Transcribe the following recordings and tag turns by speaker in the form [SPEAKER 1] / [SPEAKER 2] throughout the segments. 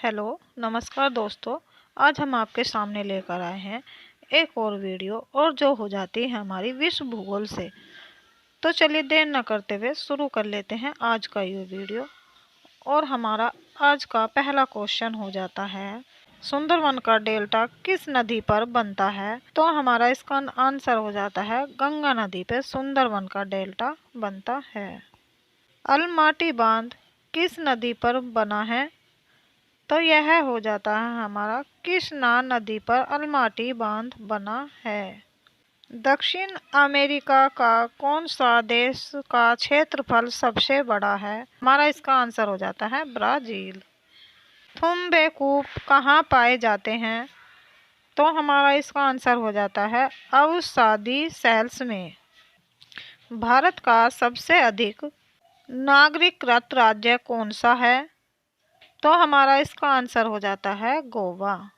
[SPEAKER 1] Hello नमस्कार दोस्तों। आज हम आपके सामने लेकर आए हैं एक और वीडियो और जो हो जाती है हमारी विश्व भूगोल से। तो चलिए देर न करते हुए शुरू कर लेते हैं आज का ये वीडियो। और हमारा आज का पहला क्वेश्चन हो जाता है, सुंदरवन का डेल्टा किस नदी पर बनता है? तो हमारा इसका आंसर हो जाता है गंगा नदी पर सुंदरवन का डेल्टा बनता है। अलमाटी बांध किस नदी पर बना है? तो यह हो जाता है हमारा कृष्णा नदी पर अलमाटी बांध बना है। दक्षिण अमेरिका का कौन सा देश का क्षेत्रफल सबसे बड़ा है? हमारा इसका आंसर हो जाता है ब्राजील। थुम्बेकूप कहाँ पाए जाते हैं? तो हमारा इसका आंसर हो जाता है अवसादी सेल्स में। भारत का सबसे अधिक नागरिकृत राज्य कौन सा है? तो हमारा इसका आंसर हो जाता है गोवा।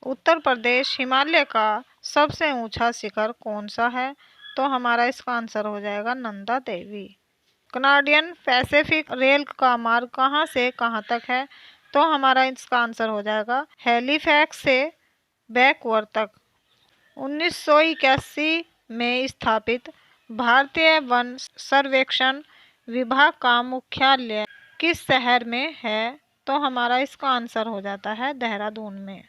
[SPEAKER 1] उत्तर प्रदेश हिमालय का सबसे ऊंचा शिखर कौन सा है? तो हमारा इसका आंसर हो जाएगा Nanda Devi. Canadian Pacific rail का मार्ग कहां से कहां तक है? तो हमारा इसका आंसर हो जाएगा हैलिफैक्स से वैंकूवर तक। 1981 में स्थापित भारतीय वन सर्वेक्षण विभाग का मुख्यालय किस शहर में है? तो हमारा इसका आंसर हो जाता है देहरादून में।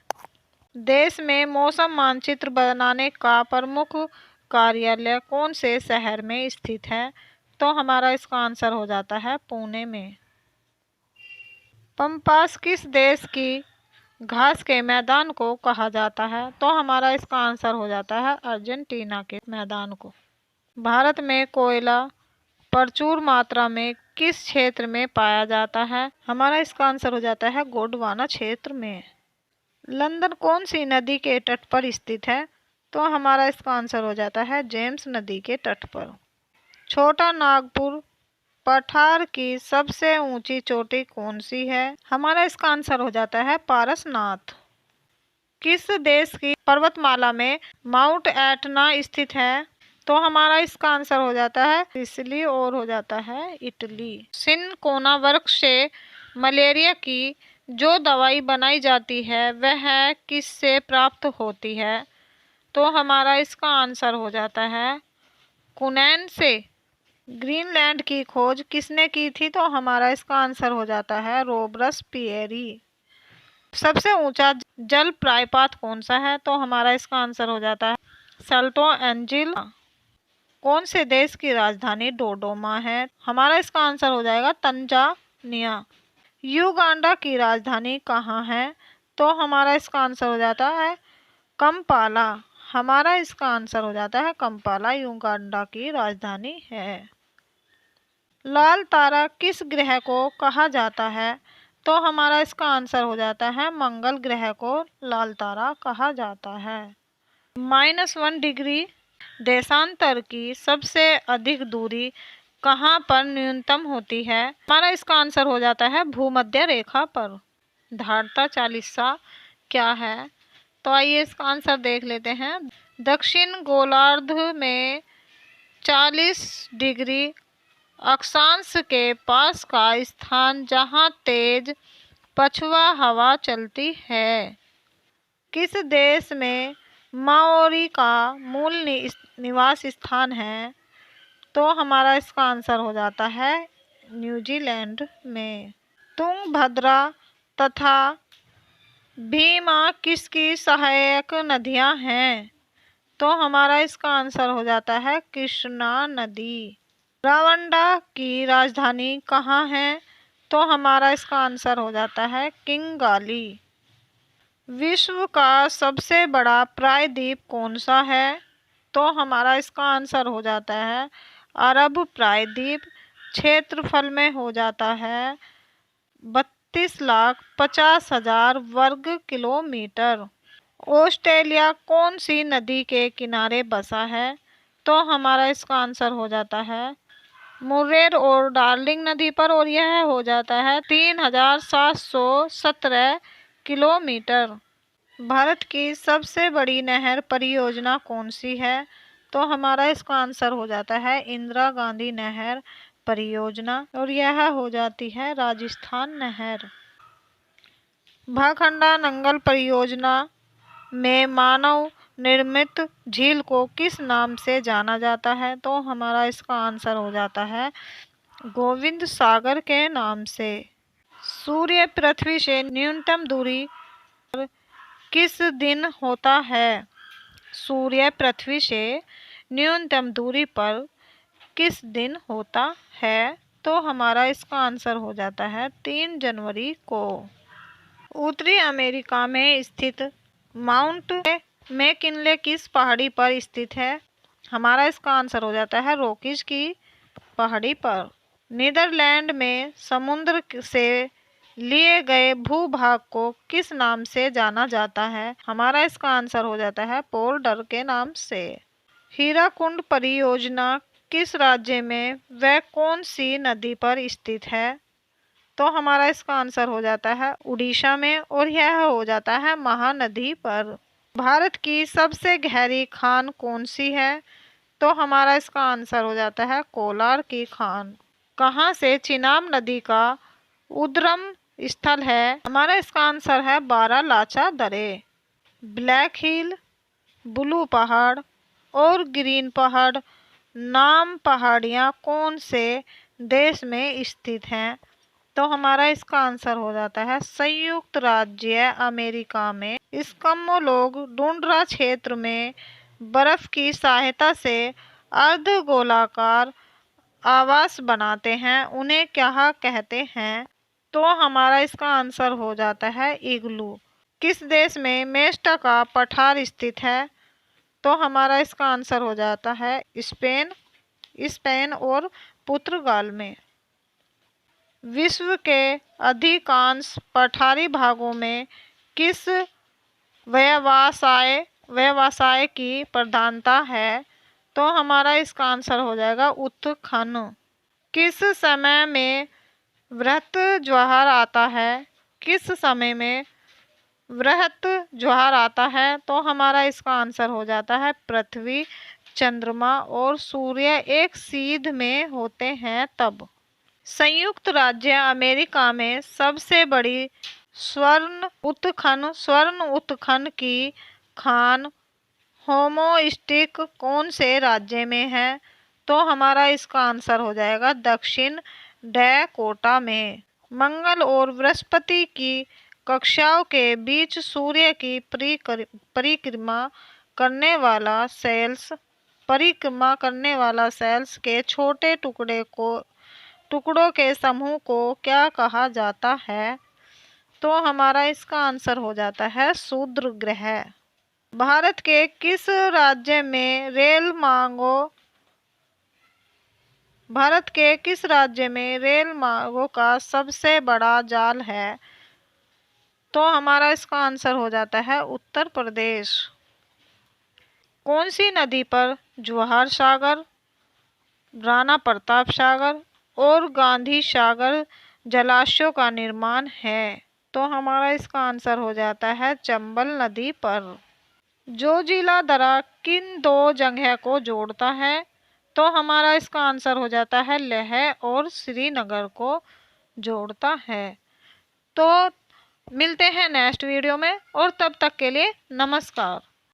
[SPEAKER 1] देश में मौसम मानचित्र बनाने का प्रमुख कार्यालय कौन से शहर में स्थित है? तो हमारा इसका आंसर हो जाता है पुणे में। पंपास किस देश की घास के मैदान को कहा जाता है? तो हमारा इसका आंसर हो जाता है अर्जेंटीना के मैदान को। भारत में कोयला प्रचुर मात्रा में किस क्षेत्र में पाया जाता है? हमारा इसका आंसर हो जाता है गोंडवाना क्षेत्र में। लंदन कौन सी नदी के तट पर स्थित है? तो हमारा इसका आंसर हो जाता है जेम्स नदी के तट पर। छोटा नागपुर पठार की सबसे ऊंची चोटी कौन सी है? हमारा इसका आंसर हो जाता है पारसनाथ। किस देश की पर्वतमाला में माउंट एटना स्थित है? तो हमारा इसका आंसर हो जाता है सिसिली और हो जाता है इटली। सिनकोना वृक्ष से मलेरिया की जो दवाई बनाई जाती है वह किससे प्राप्त होती है? तो हमारा इसका आंसर हो जाता है कुनैन से। ग्रीनलैंड की खोज किसने की थी? तो हमारा इसका आंसर हो जाता है रोबर्स पियरी। सबसे ऊंचा जल प्रपात कौन सा है? तो हमारा इसका आंसर हो जाता है सल्टो एंजिल। कौन से देश की राजधानी डोडोमा है? हमारा इसका आंसर हो जाएगा तंजानिया। युगांडा की राजधानी कहाँ है? तो हमारा इसका आंसर हो जाता है कंपाला। हमारा इसका आंसर हो जाता है कंपाला युगांडा की राजधानी है। लाल तारा किस ग्रह को कहा जाता है? तो हमारा इसका आंसर हो जाता है मंगल ग्रह को लाल तारा कहा जाता है। -1 डिग्री देशांतर की सबसे अधिक दूरी कहाँ पर न्यूनतम होती है? हमारा इसका आंसर हो जाता है भूमध्य रेखा पर। धारता चालीसा क्या है? तो आइए इसका आंसर देख लेते हैं। दक्षिण गोलार्ध में 40 डिग्री अक्षांश के पास का स्थान जहाँ तेज पछुआ हवा चलती है। किस देश में माओरी का मूल निवास स्थान है? तो हमारा इसका आंसर हो जाता है न्यूजीलैंड में। तुंगभद्रा तथा भीमा किसकी सहायक नदियां हैं? तो हमारा इसका आंसर हो जाता है कृष्णा नदी। रावंडा की राजधानी कहाँ है? तो हमारा इसका आंसर हो जाता है किंगाली। विश्व का सबसे बड़ा प्रायद्वीप कौन सा है? तो हमारा इसका आंसर हो जाता है अरब प्रायद्वीप। क्षेत्रफल में हो जाता है 32,50,000 वर्ग किलोमीटर। ऑस्ट्रेलिया कौन सी नदी के किनारे बसा है? तो हमारा इसका आंसर हो जाता है मुर्रे और डार्लिंग नदी पर, और यह हो जाता है 3,717 किलोमीटर। भारत की सबसे बड़ी नहर परियोजना कौन सी है? तो हमारा इसका आंसर हो जाता है इंदिरा गांधी नहर परियोजना, और यह हो जाती है राजस्थान नहर। भाखंडा नंगल परियोजना में मानव निर्मित झील को किस नाम से जाना जाता है? तो हमारा इसका आंसर हो जाता है गोविंद सागर के नाम से। सूर्य पृथ्वी से न्यूनतम दूरी पर किस दिन होता है? सूर्य पृथ्वी से न्यूनतम दूरी पर किस दिन होता है? तो हमारा इसका आंसर हो जाता है 3 जनवरी को। उत्तरी अमेरिका में स्थित माउंट मैकिनले किस पहाड़ी पर स्थित है? हमारा इसका आंसर हो जाता है रॉकीज की पहाड़ी पर। नीदरलैंड में समुद्र से लिए गए भूभाग को किस नाम से जाना जाता है? हमारा इसका आंसर हो जाता है पोल्डर के नाम से। हीराकुंड परियोजना किस राज्य में व कौन सी नदी पर स्थित है? तो हमारा इसका आंसर हो जाता है उड़ीसा में, और यह हो जाता है महानदी पर। भारत की सबसे गहरी खान कौन सी है? तो हमारा इसका आंसर हो जाता है कोलार की खान। कहाँ से चिनाब नदी का उद्गम स्थल है? हमारा इसका आंसर है बारालाचा दरे। ब्लैक हिल, ब्लू पहाड़ और ग्रीन पहाड़ नाम पहाड़ियाँ कौन से देश में स्थित हैं? तो हमारा इसका आंसर हो जाता है संयुक्त राज्य अमेरिका में। एस्किमो लोग टुंड्रा क्षेत्र में बर्फ की सहायता से अर्धगोलाकार आवास बनाते हैं, उन्हें क्या कहते हैं? तो हमारा इसका आंसर हो जाता है इग्लू। किस देश में मेस्टा का पठार स्थित है? तो हमारा इसका आंसर हो जाता है स्पेन और पुर्तगाल में। विश्व के अधिकांश पठारी भागों में किस व्यवसाय की प्रधानता है? तो हमारा इसका आंसर हो जाएगा उत्खनन। किस समय में वृहत ज्वार आता है? किस समय में वृहत ज्वार आता है? तो हमारा इसका आंसर हो जाता है पृथ्वी, चंद्रमा और सूर्य एक सीध में होते हैं तब। संयुक्त राज्य अमेरिका में सबसे बड़ी स्वर्ण उत्खनन की खान होमोस्टिक कौन से राज्य में है? तो हमारा इसका आंसर हो जाएगा दक्षिण डैकोटा में। मंगल और बृहस्पति की कक्षाओं के बीच सूर्य की परिक्रमा करने वाला सेल्स के छोटे टुकड़ों के समूह को क्या कहा जाता है? तो हमारा इसका आंसर हो जाता है क्षुद्र ग्रह। भारत के किस राज्य में रेल मार्गों का सबसे बड़ा जाल है? तो हमारा इसका आंसर हो जाता है उत्तर प्रदेश। कौन सी नदी पर जवाहर सागर, राणा प्रताप सागर और गांधी सागर जलाशयों का निर्माण है? तो हमारा इसका आंसर हो जाता है चंबल नदी पर। जोजिला दर्रा किन 2 जगह को जोड़ता है? तो हमारा इसका आंसर हो जाता है लेह और श्रीनगर को जोड़ता है। तो मिलते हैं नेक्स्ट वीडियो में, और तब तक के लिए नमस्कार।